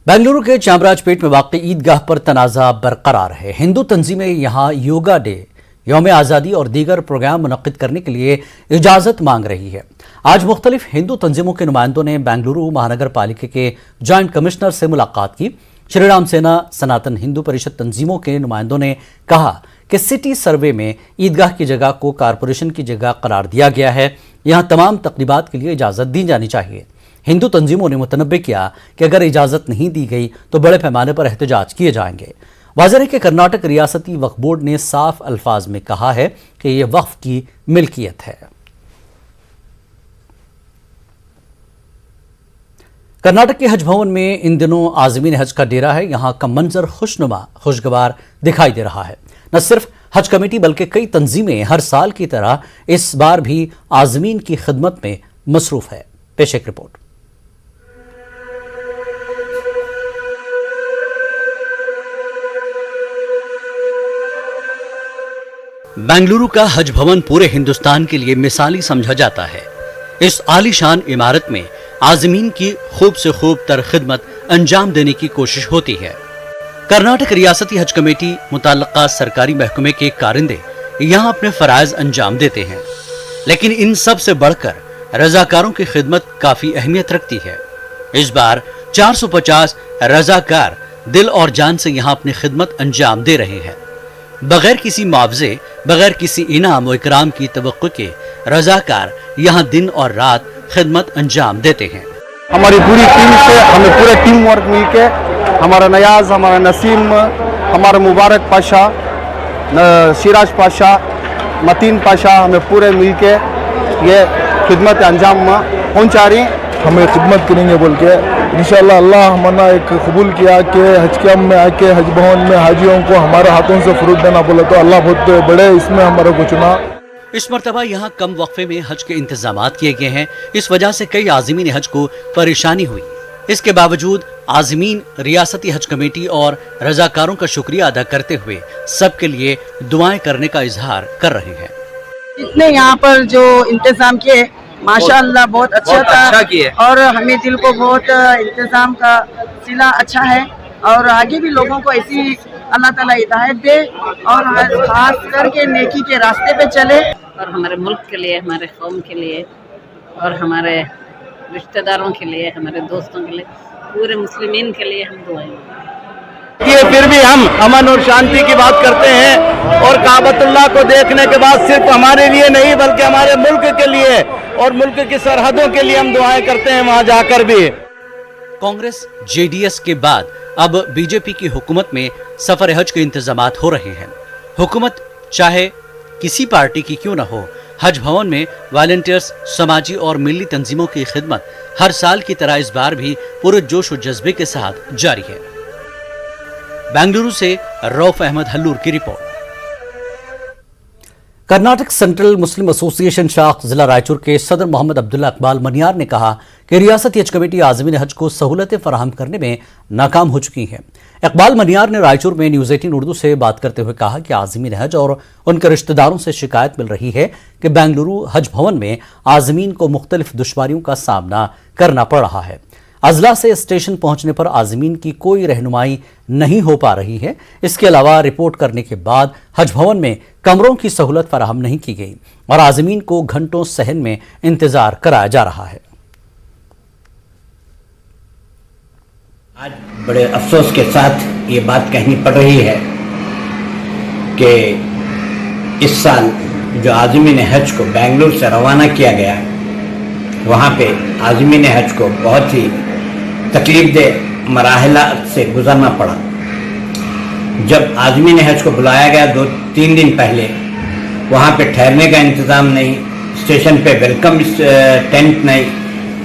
बेंगलुरु के चामराजपेट में वाक़ई ईदगाह पर तनाज़ा बरकरार है। हिंदू तंजीमें यहाँ योगा डे, यौम आज़ादी और दीगर प्रोग्राम मुनक्किद करने के लिए इजाज़त मांग रही है। आज मुख्तलिफ हिंदू तंजीमों के नुमाइंदों ने बेंगलुरु महानगर पालिका के जॉइंट कमिश्नर से मुलाकात की। श्री राम सेना सनातन हिंदू परिषद तंजीमों के नुमाइंदों ने कहा कि सिटी सर्वे में ईदगाह की जगह को कारपोरेशन की जगह करार दिया गया है। यहाँ तमाम तकरीबात के लिए इजाज़त दी जानी चाहिए। हिंदू तंजीमों ने मुतनब्बे किया कि अगर इजाज़त नहीं दी गई तो बड़े पैमाने पर एहतजाज किए जाएंगे। वाज़ेह है कि कर्नाटक रियासती वक्फ बोर्ड ने साफ अल्फाज में कहा है कि यह वक्फ की मिल्कियत है। कर्नाटक के हज भवन में इन दिनों आज़मीन हज का डेरा है। यहाँ का मंजर खुशनुमा खुशगवार दिखाई दे रहा है। न सिर्फ हज कमेटी बल्कि कई तंजीमें हर साल की तरह इस बार भी आज़मीन की खिदमत में मसरूफ है। पेश एक रिपोर्ट। बेंगलुरु का हज भवन पूरे हिंदुस्तान के लिए मिसाली समझा जाता है। इस आलीशान इमारत में आज़मीन की खूब से खूब तर खिदमत अंजाम देने की कोशिश होती है। कर्नाटक रियासती हज कमेटी मुताल्लिका सरकारी महकमे के कारिंदे यहाँ अपने फराइज अंजाम देते हैं, लेकिन इन सब से बढ़कर रजाकारों की खिदमत काफी अहमियत रखती है। इस बार 450 रजाकार दिल और जान से यहाँ अपनी खिदमत अंजाम दे रहे हैं। बगैर किसी मुआवजे, बगैर किसी इनाम व इकराम की तवक्को के रजाकार यहाँ दिन और रात खिदमत अंजाम देते हैं। हमारी पूरी टीम से हमें पूरा टीम वर्क मिलके हमारा नयाज, हमारा नसीम, हमारा मुबारक पाशा, सिराज पाशा, मतीन पाशा, हमें पूरे मिलके ये खिदमत अंजाम पहुँचा रही। हमें खिदमत करेंगे बोल के इंशाअल्लाह अल्लाह हमने एक कबूल किया कि हज कैम्प में आके हज भवन में हाजियों को हमारे हाथों से फरूट देना बोला तो अल्लाह बहुत बड़े इसमें हमारा को चुना। इस मरतबा यहाँ कम वक्फे में हज के इंतजामात किए गए हैं। इस वजह से कई आज़मीन हज को परेशानी हुई। इसके बावजूद आज़मीन रियासती हज कमेटी और रजाकारों का शुक्रिया अदा करते हुए सबके लिए दुआएं करने का इजहार कर रहे हैं। इतने यहाँ पर जो इंतजाम किए माशाअल्लाह बहुत अच्छा था और हमें दिल को बहुत इंतजाम का सिला अच्छा है और आगे भी लोगों को ऐसी अल्लाह ताला हिदायत दे और खास करके नेकी के रास्ते पे चले और हमारे मुल्क के लिए, हमारे कौम के लिए और हमारे रिश्तेदारों के लिए, हमारे दोस्तों के लिए, पूरे मुस्लिमीन के लिए हम दुआएं। ये फिर भी हम अमन और शांति की बात करते हैं और काबतुल्लाह को देखने के बाद सिर्फ हमारे लिए नहीं बल्कि हमारे मुल्क के लिए और मुल्क की सरहदों के लिए हम दुआएं करते हैं वहां जाकर भी। कांग्रेस जेडीएस के बाद अब बीजेपी की हुकूमत में सफर हज के इंतजामात हो रहे हैं। हुकूमत चाहे किसी पार्टी की क्यों न हो, हज भवन में वॉलंटियर्स, समाजी और मिली तंजीमों की खिदमत हर साल की तरह इस बार भी पूरे जोश और जज्बे के साथ जारी है। बेंगलुरु से रऊफ अहमद हल्लूर की रिपोर्ट। कर्नाटक सेंट्रल मुस्लिम एसोसिएशन शाख जिला रायचूर के सदर मोहम्मद अब्दुल्ला इकबाल मनियार ने कहा कि रियासती हज कमेटी आज़मीन हज को सहूलतें फराहम करने में नाकाम हो चुकी है। इकबाल मनियार ने रायचूर में न्यूज़ 18 उर्दू से बात करते हुए कहा कि आज़मीन हज और उनके रिश्तेदारों से शिकायत मिल रही है कि बेंगलुरु हज भवन में आज़मीन को मुख्तलिफ दुश्वारियों का सामना करना पड़ रहा है। अजला से स्टेशन पहुंचने पर आज़मीन की कोई रहनुमाई नहीं हो पा रही है। इसके अलावा रिपोर्ट करने के बाद हज भवन में कमरों की सहूलत फराहम नहीं की गई और आज़मीन को घंटों सहन में इंतजार कराया जा रहा है। आज बड़े अफसोस के साथ ये बात कहनी पड़ रही है कि इस साल जो आज़मीन हज को बेंगलुरु से रवाना किया गया, वहाँ पे आज़मीन हज को बहुत ही तकलीफ दे मराहला से गुजरना पड़ा। जब आज़मीन हज को बुलाया गया 2-3 दिन पहले, वहाँ पे ठहरने का इंतज़ाम नहीं, स्टेशन पे वेलकम टेंट नहीं,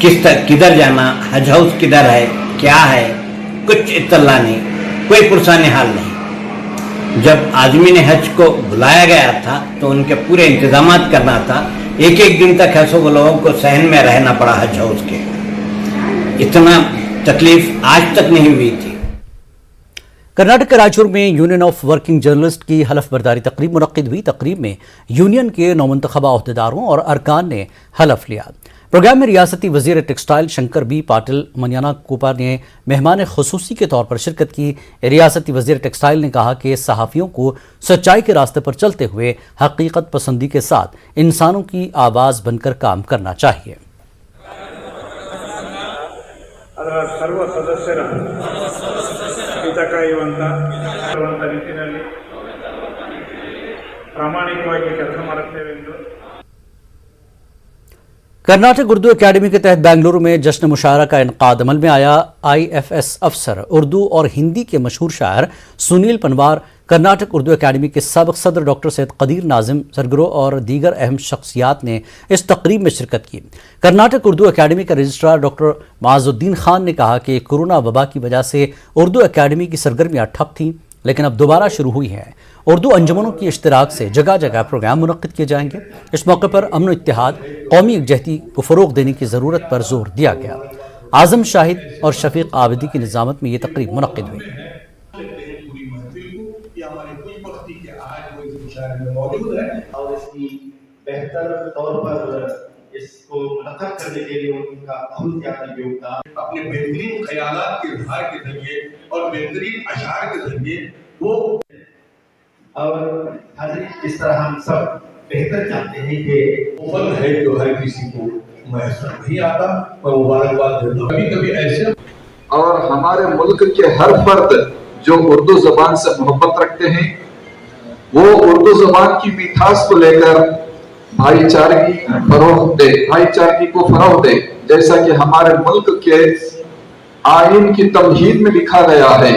किधर जाना, हज हाउस किधर है, क्या है, कुछ इत्तला नहीं, कोई पुरसाने हाल नहीं। जब आज़मीन हज को बुलाया गया था तो उनके पूरे इंतजामात करना था। एक एक दिन तक ऐसे वो लोगों को सहन में रहना पड़ा हज हाउस के। इतना तकलीफ आज तक नहीं हुई थी। कर्नाटक के रायचूर में यूनियन ऑफ वर्किंग जर्नलिस्ट की हलफ बर्दारी तकरीब मुनक्किद हुई। तकरीब में यूनियन के नौमुंतखबा ओहदेदारों और अरकान ने हलफ लिया। प्रोग्राम में रियासती वजीर टेक्सटाइल शंकर बी पाटिल मनियाना कोपा ने मेहमान खसूसी के तौर पर शिरकत की। रियासती वजीर टेक्सटाइल ने कहा कि सहाफ़ियों को सच्चाई के रास्ते पर चलते हुए हकीकत पसंदी के साथ इंसानों की आवाज़ बनकर काम करना चाहिए। ಅದರ ಸರ್ವ ಸದಸ್ಯರ ಹಿತ ಕಾಯುವಂಥ ರೀತಿಯಲ್ಲಿ ಪ್ರಾಮಾಣಿಕವಾಗಿ ಕೆಲಸ ಮಾಡುತ್ತೇವೆಂದು कर्नाटक उर्दू अकेडमी के तहत बेंगलुरु में जश्न मुशायरा का इनकाद अमल में आया। IFS अफसर उर्दू और हिंदी के मशहूर शायर सुनील पनवार, कर्नाटक उर्दू अकेडमी के सबक सदर डॉक्टर सैयद कदीर नाजिम सरगरो और दीगर अहम शख्सियात ने इस तकरीब में शिरकत की। कर्नाटक उर्दू अकेडमी के रजिस्ट्रार डॉक्टर माजुद्दीन खान ने कहा कि कोरोना वबा की वजह से उर्दू अकेडमी की सरगर्मियाँ ठप थीं, लेकिन अब दोबारा शुरू हुई हैं। उर्दू अंजुमनों की इश्तिराक से जगह जगह प्रोग्राम मुनक्किद किए जाएंगे। इस मौके पर अमन व इत्तेहाद, कौमी यकजहती को फ़रोग़ देने की ज़रूरत पर जोर दिया गया। आज़म शाहिद और शफीक आबिदी की निज़ामत में ये तकरीब मुनक्किद हुई। और इसकी बेहतर तौर पर इसको मुनक्किद करने के लिए उनका बहुत ज़्यादा योगदान, अपने बेहतरीन ख्यालात के इज़हार के जरिए और बेहतरीन अशार के जरिए वो, और हर इस तरह हम सब बेहतर चाहते हैं कि फल है जो हर किसी को मैसर नहीं आता। मैं मुबारकबाद देता हूँ। कभी कभी ऐसे और हमारे मुल्क के हर फर्द जो उर्दू ज़बान से मोहब्बत रखते हैं वो उर्दू ज़बान की मिठास को लेकर भाईचारगी को फरोग़ दे। जैसा कि हमारे मुल्क के आइन की तमहीद में लिखा गया है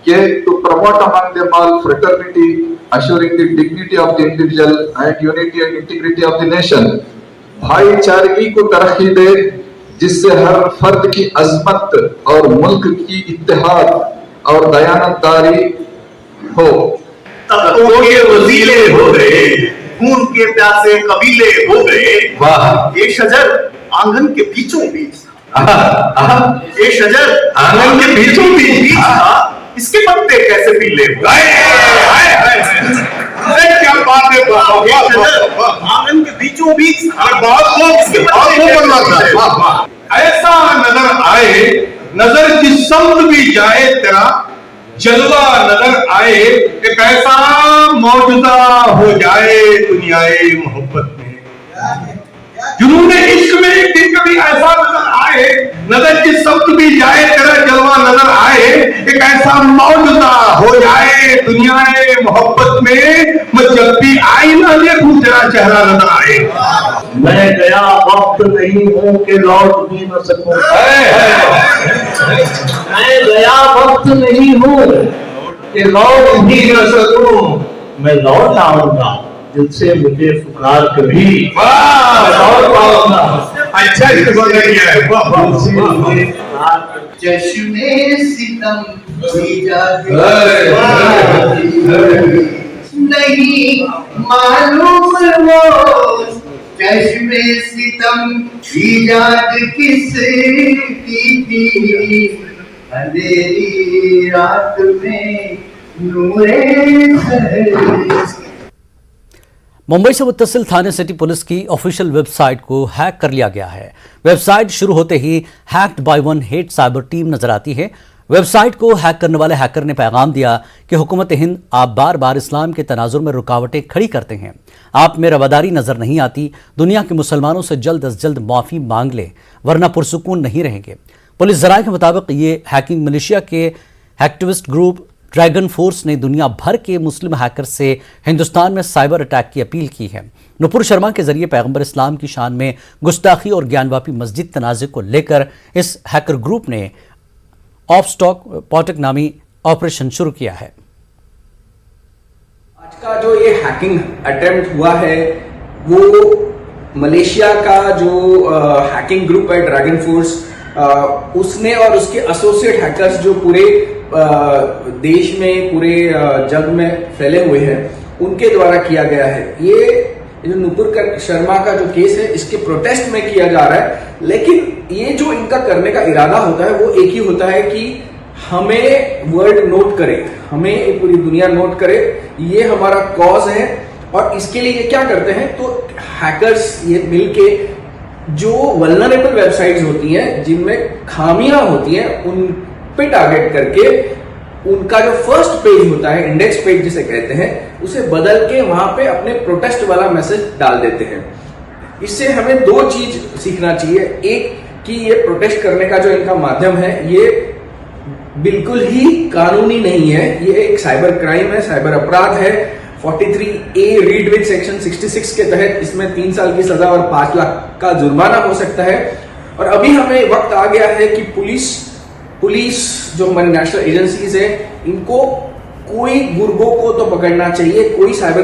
कि to promote among them all fraternity, assuring the dignity of the individual and unity and integrity of the nation, भाईचारगी को तरक्की दे जिससे हर फर्द की अज़मत और मुल्क की इत्तेहाद और दयानतदारी हो। तत्वों के वजीले हो गए, खून के प्यासे कबीले हो गए। वाह! ये शजर आंगन के बीचों बीच था। ये शजर आंगन के बीचों बीच था। इसके पत्ते कैसे पीले हो गए? क्या बात है! ये शजर आंगन के बीचों बीच था। ऐसा नजर आए, नजर की समत भी जाए, तेरा जलवा नजर आए, एक ऐसा मौजूदा हो जाए दुनियाए मोहब्बत में। जुनून इश्क में एक दिन कभी ऐसा नजर आए, नजर की समत भी जाए, तेरा जलवा नजर आए, एक ऐसा मौजूदा हो जाए दुनियाए मोहब्बत में। मैं जब भी आईना देखूं तेरा चेहरा नजर आए। मैं गया वक्त नहीं हूं कि लौट भी न सकूं। मैं गया वक्त नहीं हूं कि लौट भी न सकूं। मैं लौट आऊंगा जिनसे मुझे पुकार कभी लौट पाऊंगा। अच्छा किया है। चश्मे सितम नहीं मालूम वो चश्मे सितम ईजाद किस की थी, अंधेरी रात में नूरे मुंबई से मुत्तसिल थाने सिटी पुलिस की ऑफिशियल वेबसाइट को हैक कर लिया गया है। वेबसाइट शुरू होते ही hacked by one hat cyber team नजर आती है। वेबसाइट को हैक करने वाले हैकर ने पैगाम दिया कि हुकूमत हिंद आप बार बार इस्लाम के तनाजुर में रुकावटें खड़ी करते हैं, आप में रवादारी नजर नहीं आती, दुनिया के मुसलमानों से जल्द अज जल्द माफ़ी मांग ले वरना पुरसुकून नहीं रहेंगे। पुलिस ज़राए के मुताबिक ये हैकिंग मलेशिया के एक्टिविस्ट ग्रुप ड्रैगन फोर्स ने दुनिया भर के मुस्लिम हैकर्स से हिंदुस्तान में साइबर अटैक की अपील की है। नुपुर शर्मा के जरिए पैगंबर इस्लाम की शान में गुस्ताखी और ज्ञानवापी मस्जिद तनाज़े को लेकर इस हैकर ग्रुप ने ऑफ स्टॉक पॉटक नामी ऑपरेशन शुरू किया है। आज का जो ये हैकिंग अटेम्प्ट हुआ है वो मलेशिया का जो हैकिंग ग्रुप है ड्रैगन फोर्स, उसने और उसके एसोसिएट हैकर्स जो पूरे देश में पूरे जग में फैले हुए हैं उनके द्वारा किया गया है। ये जो नुपुर शर्मा का जो केस है इसके प्रोटेस्ट में किया जा रहा है, लेकिन ये जो इनका करने का इरादा होता है वो एक ही होता है कि हमें वर्ल्ड नोट करे, हमें पूरी दुनिया नोट करे, ये हमारा कॉज है। और इसके लिए ये क्या करते हैं तो हैकर्स ये मिलके जो वल्नरेबल वेबसाइट्स होती हैं जिनमें खामियां होती हैं उन पे टारगेट करके उनका जो फर्स्ट पेज होता है, इंडेक्स पेज जिसे कहते हैं, उसे बदल के वहां पे अपने प्रोटेस्ट वाला मैसेज डाल देते हैं। इससे हमें दो चीज सीखना चाहिए। एक कि ये प्रोटेस्ट करने का जो इनका माध्यम है ये बिल्कुल ही कानूनी नहीं है, ये एक साइबर क्राइम है, साइबर अपराध है। 43A रीड विद सेक्शन 66 के तहत इसमें 3 साल की सजा और 5 लाख का जुर्माना हो सकता है। और अभी हमें वक्त आ गया है कि पुलिस जो हमारी नेशनल एजेंसीज है, इनको कोई गुर्गों को तो पकड़ना चाहिए, कोई साइबर